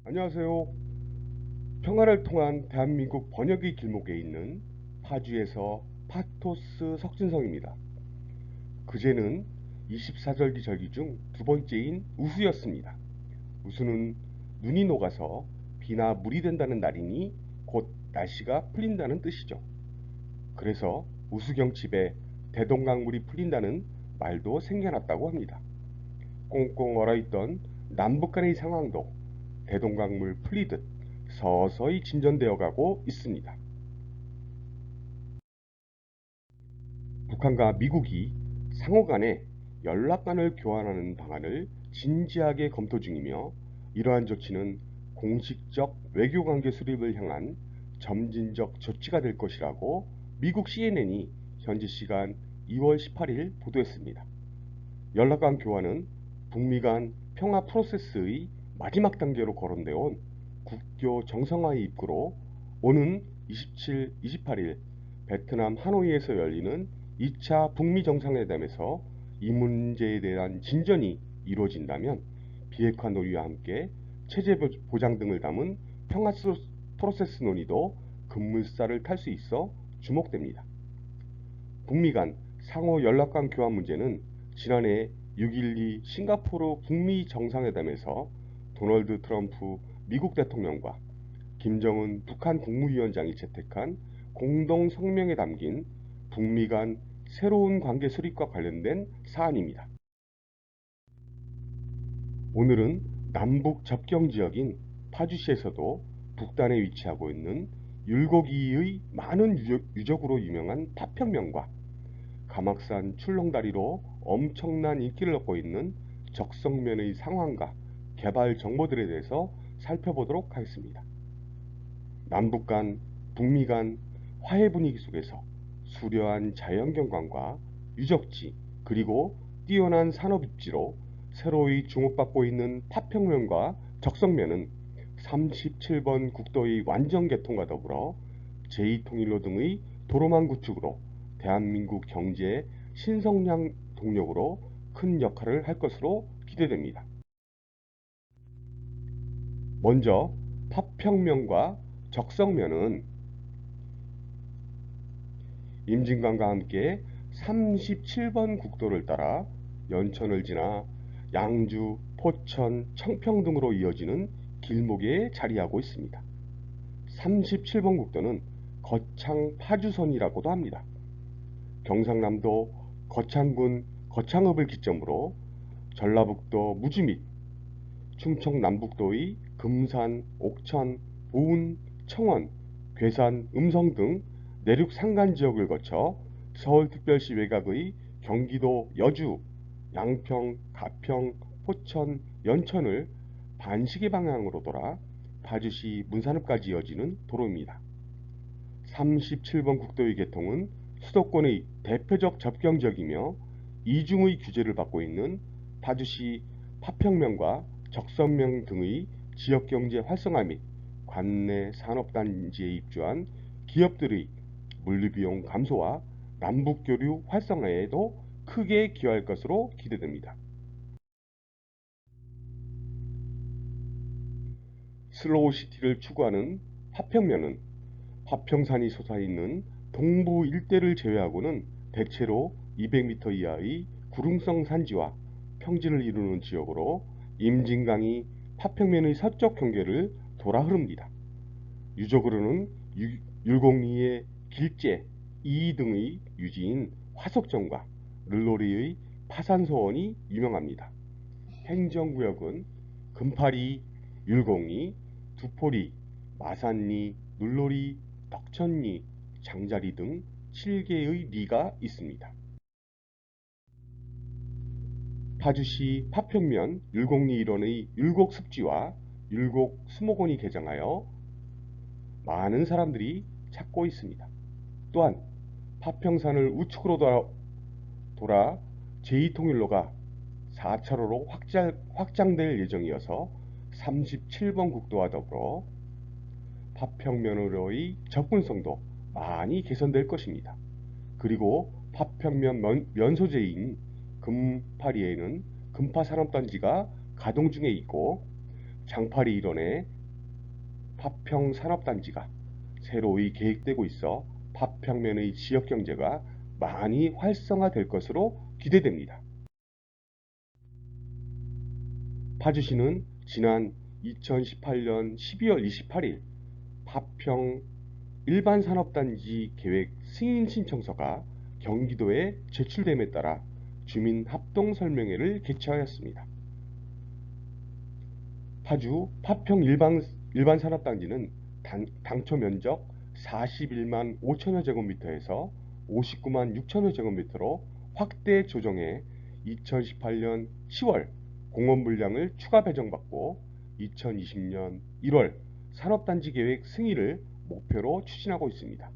안녕하세요. 평화를 통한 대한민국 번역의 길목에 있는 파주에서 파토스 석진성입니다. 그제는 24절기 절기 중 두 번째인 우수였습니다. 우수는 눈이 녹아서 비나 물이 된다는 날이니 곧 날씨가 풀린다는 뜻이죠. 그래서 우수경칩에 대동강물이 풀린다는 말도 생겨났다고 합니다. 꽁꽁 얼어있던 남북 간의 상황도 대동강물 풀리듯 서서히 진전되어 가고 있습니다. 북한과 미국이 상호 간에 연락관을 교환하는 방안을 진지하게 검토 중이며, 이러한 조치는 공식적 외교관계 수립을 향한 점진적 조치가 될 것이라고 미국 CNN이 현지 시간 2월 18일 보도했습니다. 연락관 교환은 북미 간 평화 프로세스의 마지막 단계로 거론되어 온 국교 정상화의 입구로 오는 27, 28일 베트남 하노이에서 열리는 2차 북미 정상회담에서 이 문제에 대한 진전이 이루어진다면 비핵화 논의와 함께 체제 보장 등을 담은 평화 프로세스 논의도 급물살을 탈 수 있어 주목됩니다. 북미 간 상호 연락관 교환 문제는 지난해 6.12 싱가포르 북미 정상회담에서 도널드 트럼프 미국 대통령과 김정은 북한 국무위원장이 채택한 공동 성명에 담긴 북미 간 새로운 관계 수립과 관련된 사안입니다. 오늘은 남북 접경 지역인 파주시에서도 북단에 위치하고 있는 율곡이의 많은 유적으로 유명한 파평면과 가막산 출렁다리로 엄청난 인기를 얻고 있는 적성면의 상황과 개발 정보들에 대해서 살펴보도록 하겠습니다. 남북 간, 북미 간 화해 분위기 속에서 수려한 자연경관과 유적지, 그리고 뛰어난 산업 입지로 새로이 주목받고 있는 파평면과 적성면은 37번 국도의 완전 개통과 더불어 제2통일로 등의 도로망 구축으로 대한민국 경제의 신성장 동력으로 큰 역할을 할 것으로 기대됩니다. 먼저 파평면과 적성면은 임진강과 함께 37번 국도를 따라 연천을 지나 양주, 포천, 청평 등으로 이어지는 길목에 자리하고 있습니다. 37번 국도는 거창 파주선이라고도 합니다. 경상남도 거창군 거창읍을 기점으로 전라북도 무주 및 충청 남북도의 금산, 옥천, 보은, 청원, 괴산, 음성 등 내륙 산간 지역을 거쳐 서울특별시 외곽의 경기도 여주, 양평, 가평, 포천, 연천을 반시계 방향으로 돌아 파주시 문산읍까지 이어지는 도로입니다. 37번 국도의 개통은 수도권의 대표적 접경지역이며 이중의 규제를 받고 있는 파주시 파평면과 적성면 등의 지역경제 활성화 및 관내 산업단지에 입주한 기업들의 물류비용 감소와 남북교류 활성화에도 크게 기여할 것으로 기대됩니다. 슬로우시티를 추구하는 파평면은 파평산이 솟아있는 동부 일대를 제외하고는 대체로 200m 이하의 구릉성 산지와 평지를 이루는 지역으로 임진강이 파평면의 서쪽 경계를 돌아 흐릅니다. 유적으로는 율곡리의 길제, 이 등의 유지인 화석정과 르로리의 파산소원이 유명합니다. 행정구역은 금파리, 율곡리, 두포리, 마산리, 물놀이, 덕천리, 장자리 등 7개의 리가 있습니다. 파주시 파평면 율곡리 일원의 율곡습지와 율곡수목원이 개장하여 많은 사람들이 찾고 있습니다. 또한 파평산을 우측으로 돌아 제2통일로가 4차로로 확장될 예정이어서 37번 국도와 더불어 파평면으로의 접근성도 많이 개선될 것입니다. 그리고 파평면 면소재인 금파리에는 금파산업단지가 가동 중에 있고 장파리 일원에 파평 산업단지가 새로이 계획되고 있어 파평면의 지역경제가 많이 활성화될 것으로 기대됩니다. 파주시는 지난 2018년 12월 28일 파평 일반산업단지 계획 승인 신청서가 경기도에 제출됨에 따라 주민합동설명회를 개최하였습니다. 파주 파평 일반산업단지는 당초 면적 41만 5천여 제곱미터에서 59만 6천여 제곱미터로 확대 조정해 2018년 10월 공원 물량을 추가 배정받고 2020년 1월 산업단지 계획 승인을 목표로 추진하고 있습니다.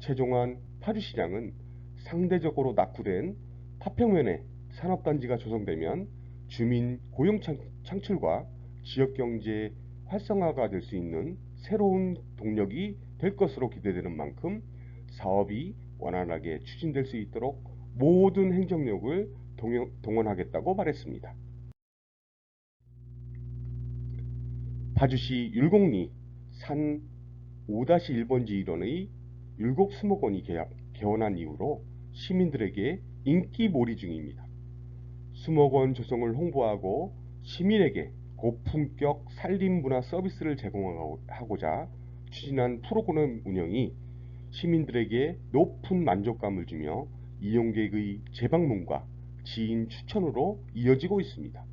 최종안 파주시장은 상대적으로 낙후된 파평면에 산업단지가 조성되면 주민 고용 창출과 지역경제 활성화가 될 수 있는 새로운 동력이 될 것으로 기대되는 만큼 사업이 원활하게 추진될 수 있도록 모든 행정력을 동원하겠다고 말했습니다. 파주시 율곡리 산 5-1번지 일원의 율곡수목원이 개원한 이후로 시민들에게 인기몰이 중입니다. 수목원 조성을 홍보하고 시민에게 고품격 산림문화 서비스를 제공하고자 추진한 프로그램 운영이 시민들에게 높은 만족감을 주며 이용객의 재방문과 지인 추천으로 이어지고 있습니다.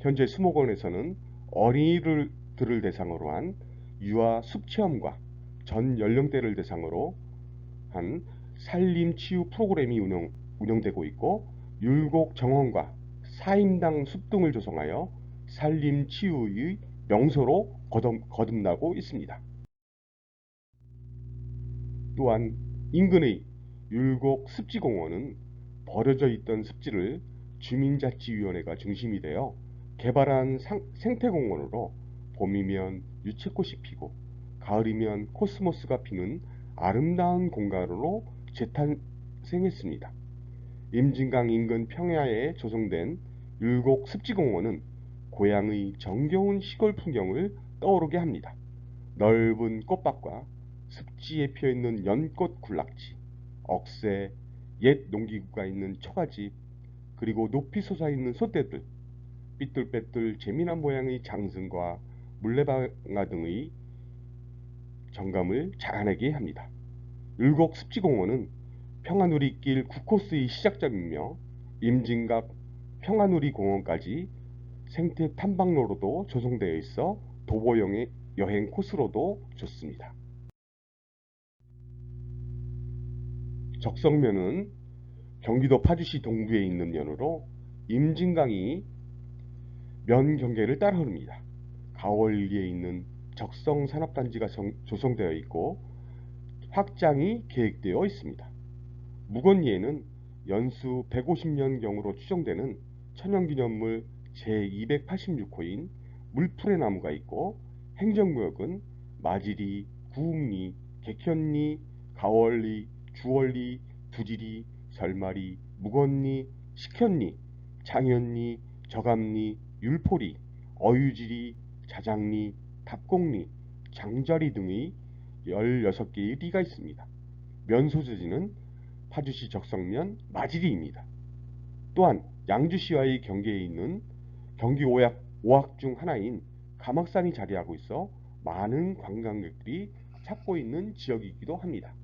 현재 수목원에서는 어린이들을 대상으로 한 유아 숲체험과 전 연령대를 대상으로 한 산림치유 프로그램이 운영되고 있고 율곡 정원과 사임당 숲 등을 조성하여 산림치유의 명소로 거듭나고 있습니다. 또한 인근의 율곡 습지공원은 버려져 있던 습지를 주민자치위원회가 중심이 되어 개발한 생태공원으로 봄이면 유채꽃이 피고 가을이면 코스모스가 피는 아름다운 공간으로 재탄생했습니다. 임진강 인근 평야에 조성된 율곡 습지공원은 고향의 정겨운 시골 풍경을 떠오르게 합니다. 넓은 꽃밭과 습지에 피어있는 연꽃 군락지, 억새, 옛 농기구가 있는 처가집, 그리고 높이 솟아있는 솥대들, 삐뚤빼뚤 재미난 모양의 장승과 물레방아 등의 정감을 자아내게 합니다. 율곡 습지공원은 평화누리길 9코스의 시작점이며 임진각 평화누리 공원까지 생태 탐방로로도 조성되어 있어 도보용의 여행 코스로도 좋습니다. 적성면은 경기도 파주시 동부에 있는 면으로 임진강이 면 경계를 따라 흐릅니다. 가월리에 있는 적성산업단지가 조성되어 있고 확장이 계획되어 있습니다. 무건리에는 연수 150년경으로 추정되는 천연기념물 제286호인 물풀의 나무가 있고 행정구역은 마지리, 구읍리, 객현리, 가월리, 주월리, 두지리, 설마리, 무건리, 식현리, 장현리, 저감리, 율포리, 어유지리, 자장리, 답곡리, 장자리 등의 16개의 리가 있습니다. 면 소재지는 파주시 적성면 마지리입니다. 또한 양주시와의 경계에 있는 경기 5확 중 하나인 가막산이 자리하고 있어 많은 관광객들이 찾고 있는 지역이기도 합니다.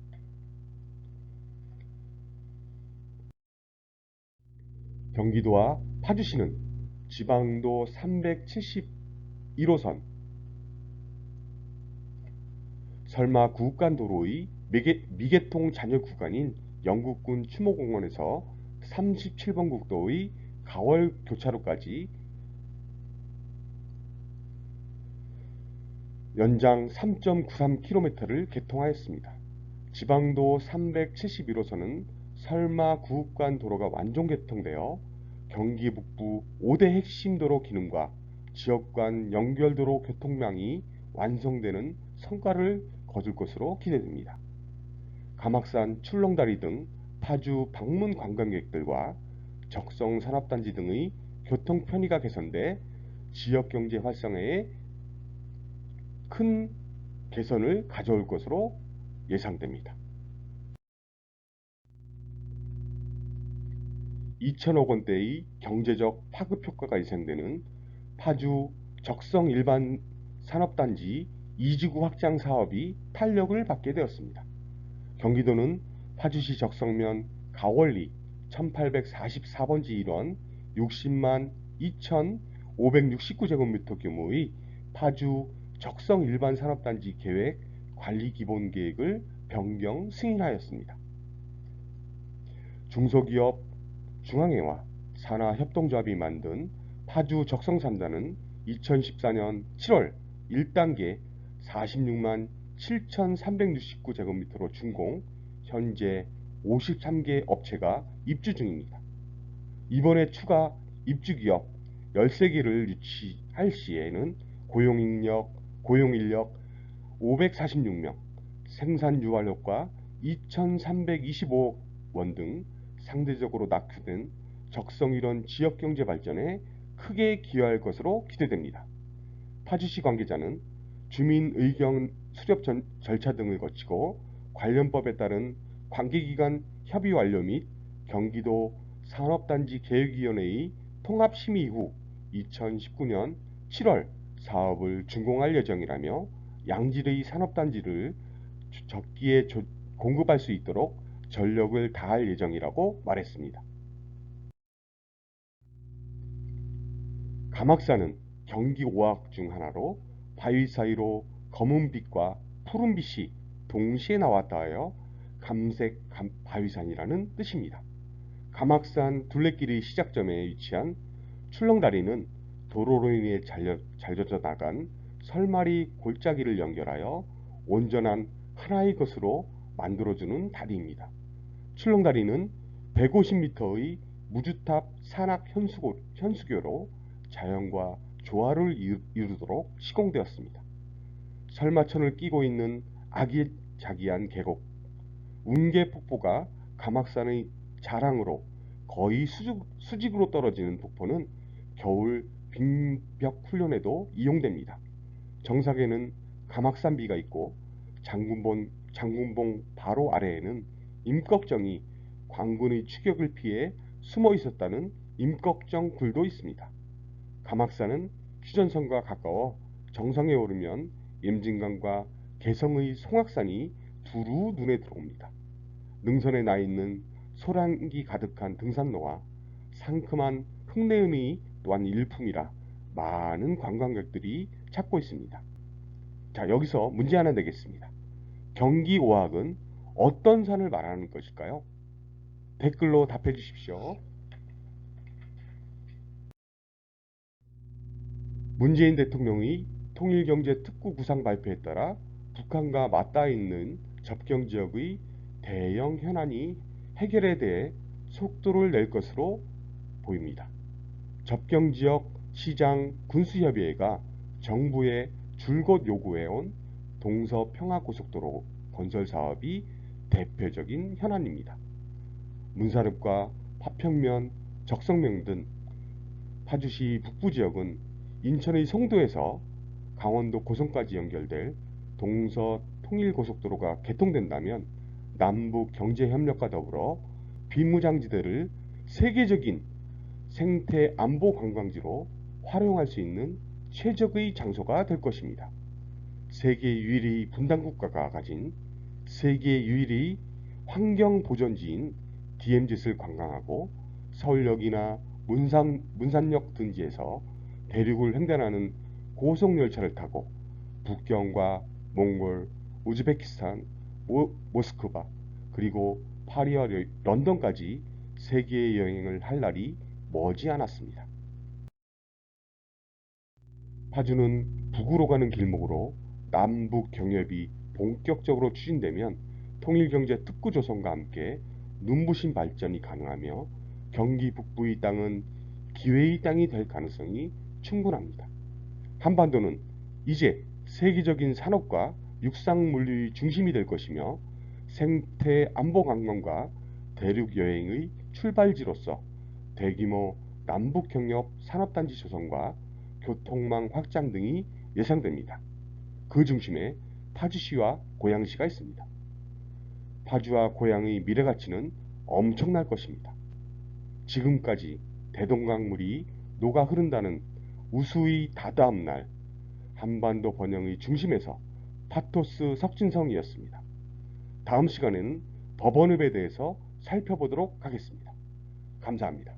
경기도와 파주시는 지방도 371호선 설마 구간도로의 미개통 잔여 구간인 영국군 추모공원에서 37번 국도의 가월 교차로까지 연장 3.93km를 개통하였습니다. 지방도 371호선은 설마 구간 도로가 완전 개통되어 경기 북부 5대 핵심 도로 기능과 지역 간 연결도로 교통망이 완성되는 성과를 거둘 것으로 기대됩니다. 가막산 출렁다리 등 파주 방문 관광객들과 적성산업단지 등의 교통 편의가 개선돼 지역경제 활성화에 큰 개선을 가져올 것으로 예상됩니다. 2천억 원대의 경제적 파급 효과가 예상되는 파주 적성 일반 산업단지 2지구 확장 사업이 탄력을 받게 되었습니다. 경기도는 파주시 적성면 가월리 1844번지 일원 60만 2,569제곱미터 규모의 파주 적성 일반 산업단지 계획 관리 기본 계획을 변경 승인하였습니다. 중소기업 중앙회와 산하협동조합이 만든 파주 적성 3단은 2014년 7월 1단계 46만 7,369제곱미터로 준공, 현재 53개 업체가 입주 중입니다. 이번에 추가 입주기업 13개를 유치할 시에는 고용인력 546명, 생산유발효과 2,325억 원 등 상대적으로 낙후된 적성일원 지역경제 발전에 크게 기여할 것으로 기대됩니다. 파주시 관계자는 주민 의견 수렴 절차 등을 거치고 관련법에 따른 관계기관 협의 완료 및 경기도 산업단지 계획위원회의 통합심의 후 2019년 7월 사업을 준공할 예정이라며 양질의 산업단지를 적기에 공급할 수 있도록 전력을 다할 예정이라고 말했습니다. 감악산은 경기 5확 중 하나로 바위 사이로 검은빛과 푸른빛이 동시에 나왔다 하여 감색 바위산이라는 뜻입니다. 감악산 둘레길의 시작점에 위치한 출렁다리는 도로로 인해 잘려져 나간 설마리 골짜기를 연결하여 온전한 하나의 것으로 만들어주는 다리입니다. 출렁다리는 150m의 무주탑 산악 현수교로 자연과 조화를 이루도록 시공되었습니다. 설마천을 끼고 있는 아기자기한 계곡 운계폭포가 감악산의 자랑으로 거의 수직으로 떨어지는 폭포는 겨울 빙벽 훈련에도 이용됩니다. 정상에는 감악산비가 있고 장군봉 바로 아래에는 임꺽정이 광군의 추격을 피해 숨어 있었다는 임꺽정 굴도 있습니다. 감악산은 휴전선과 가까워 정상에 오르면 임진강과 개성의 송악산이 두루 눈에 들어옵니다. 능선에 나 있는 소란기 가득한 등산로와 상큼한 흙내음이 또한 일품이라 많은 관광객들이 찾고 있습니다. 자, 여기서 문제 하나 내겠습니다. 경기 5확은 어떤 산을 말하는 것일까요? 댓글로 답해 주십시오. 문재인 대통령의 통일경제특구 구상 발표에 따라 북한과 맞닿아 있는 접경지역의 대형 현안이 해결에 대해 속도를 낼 것으로 보입니다. 접경지역 시장 군수협의회가 정부에 줄곧 요구해온 동서평화고속도로 건설 사업이 대표적인 현안입니다. 문사릅과 파평면, 적성면 등 파주시 북부지역은 인천의 송도에서 강원도 고성까지 연결될 동서통일고속도로가 개통된다면 남북 경제협력과 더불어 비무장지대를 세계적인 생태 안보 관광지로 활용할 수 있는 최적의 장소가 될 것입니다. 세계 유일의 분단국가가 가진 세계 유일의 환경보전지인 DMZ를 관광하고 서울역이나 문산역 등지에서 대륙을 횡단하는 고속열차를 타고 북경과 몽골, 우즈베키스탄, 모스크바 그리고 파리와 런던까지 세계 여행을 할 날이 머지 않았습니다. 파주는 북으로 가는 길목으로 남북 경협이 본격적으로 추진되면 통일경제 특구 조성과 함께 눈부신 발전이 가능하며 경기 북부의 땅은 기회의 땅이 될 가능성이 충분합니다. 한반도는 이제 세계적인 산업과 육상물류의 중심이 될 것이며 생태 안보 관광과 대륙 여행의 출발지로서 대규모 남북경협 산업단지 조성과 교통망 확장 등이 예상됩니다. 그 중심에 파주시와 고양시가 있습니다. 파주와 고양의 미래 가치는 엄청날 것입니다. 지금까지 대동강물이 녹아 흐른다는 우수의 다다음 날 한반도 번영의 중심에서 파토스 석진성이었습니다. 다음 시간에는 법원읍에 대해서 살펴보도록 하겠습니다. 감사합니다.